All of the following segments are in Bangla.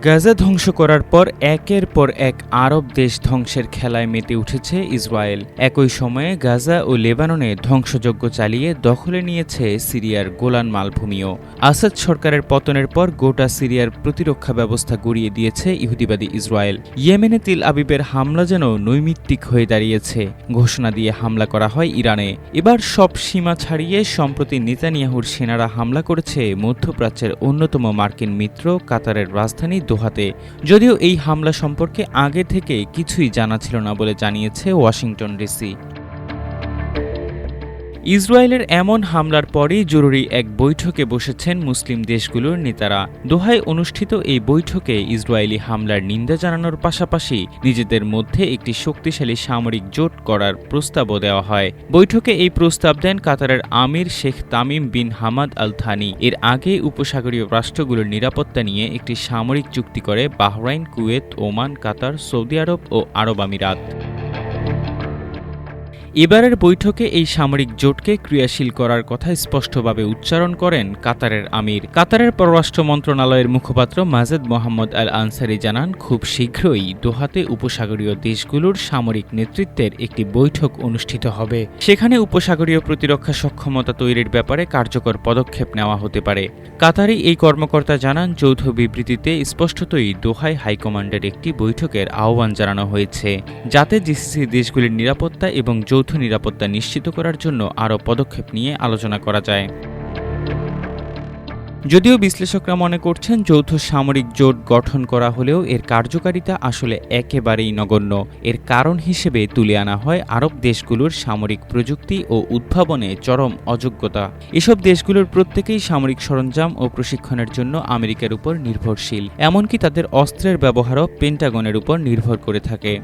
গাজা ধ্বংস করার পর একের পর এক আরব দেশ ধ্বংসের খেলায় মেতে উঠেছে ইসরায়েল। একই সময়ে গাজা ও লেবাননে ধ্বংসযজ্ঞ চালিয়ে দখলে নিয়েছে সিরিয়ার গোলান মালভূমিও। আসাদ সরকারের পতনের পর গোটা সিরিয়ার প্রতিরক্ষা ব্যবস্থা গড়িয়ে দিয়েছে ইহুদিবাদী ইসরায়েল। ইয়েমেনে তেল আবিবের হামলা যেন নৈমিত্তিক হয়ে দাঁড়িয়েছে। ঘোষণা দিয়ে হামলা করা হয় ইরানে। এবার সব সীমা ছাড়িয়ে সম্প্রতি নেতানিয়াহুর সেনারা হামলা করেছে মধ্যপ্রাচ্যের অন্যতম মার্কিন মিত্র কাতারের রাজধানী দোহাতে। যদিও এই হামলা সম্পর্কে আগে থেকে কিছুই জানা ছিল না বলে জানিয়েছে ওয়াশিংটন ডিসি। ইসরায়েলের এমন হামলার পরেই জরুরি এক বৈঠকে বসেছেন মুসলিম দেশগুলোর নেতারা। দোহায় অনুষ্ঠিত এই বৈঠকে ইসরায়েলি হামলার নিন্দা জানানোর পাশাপাশি নিজেদের মধ্যে একটি শক্তিশালী সামরিক জোট করার প্রস্তাবও দেওয়া হয়। বৈঠকে এই প্রস্তাব দেন কাতারের আমির Sheikh Tamim bin Hamad Al Thani. এর আগে উপসাগরীয় রাষ্ট্রগুলোর নিরাপত্তা নিয়ে একটি সামরিক চুক্তি করে বাহরাইন, কুয়েত, ওমান, কাতার, সৌদি আরব ও আরব আমিরাত। এবারের বৈঠকে এই সামরিক জোটকে ক্রিয়াশীল করার কথা স্পষ্টভাবে উচ্চারণ করেন কাতারের আমির। কাতারের পররাষ্ট্র মন্ত্রণালয়ের মুখপাত্র মাজেদ মোহাম্মদ আল আনসারি জানান, খুব শীঘ্রই দোহাতে উপসাগরীয় দেশগুলোর সামরিক নেতৃত্বের একটি বৈঠক অনুষ্ঠিত হবে। সেখানে উপসাগরীয় প্রতিরক্ষা সক্ষমতা তৈরির ব্যাপারে কার্যকর পদক্ষেপ নেওয়া হতে পারে। কাতারি এই কর্মকর্তা জানান, যৌথ বিবৃতিতে স্পষ্টতই দোহায় হাইকমান্ডের একটি বৈঠকের আহ্বান জানানো হয়েছে, যাতে জিসিসি দেশগুলির নিরাপত্তা এবং যৌথ নিরাপত্তা নিশ্চিত করার জন্য আরও পদক্ষেপ নিয়ে আলোচনা করা যায়। যদিও বিশ্লেষকরা মনে করছেন, যৌথ সামরিক জোট গঠন করা হলেও এর কার্যকারিতা আসলে একেবারেই নগণ্য। এর কারণ হিসেবে তুলে আনা হয় আরব দেশগুলোর সামরিক প্রযুক্তি ও উদ্ভাবনে চরম অযোগ্যতা। এসব দেশগুলোর প্রত্যেকেই সামরিক সরঞ্জাম ও প্রশিক্ষণের জন্য আমেরিকার উপর নির্ভরশীল। এমনকি তাদের অস্ত্রের ব্যবহারও পেন্টাগনের উপর নির্ভর করে থাকে।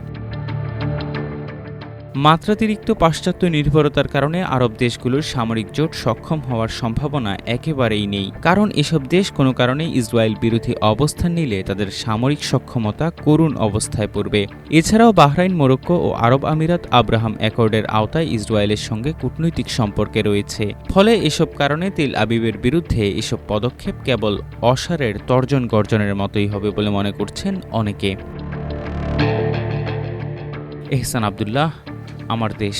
মাত্রাতিরিক্ত পাশ্চাত্য নির্ভরতার কারণে আরব দেশগুলোর সামরিক জোট সক্ষম হওয়ার সম্ভাবনা একেবারেই নেই, কারণ এসব দেশ কোনো কারণে ইসরায়েল বিরোধী অবস্থান নিলে তাদের সামরিক সক্ষমতা করুণ অবস্থায় পড়বে। এছাড়াও বাহরাইন, মরক্কো ও আরব আমিরাত আব্রাহাম অ্যাকর্ডের আওতায় ইসরায়েলের সঙ্গে কূটনৈতিক সম্পর্কে রয়েছে। ফলে এসব কারণে তেল আবিবের বিরুদ্ধে এসব পদক্ষেপ কেবল অসারের তর্জন গর্জনের মতোই হবে বলে মনে করছেন অনেকে। এহসান আব্দুল্লাহ, আমার দেশ।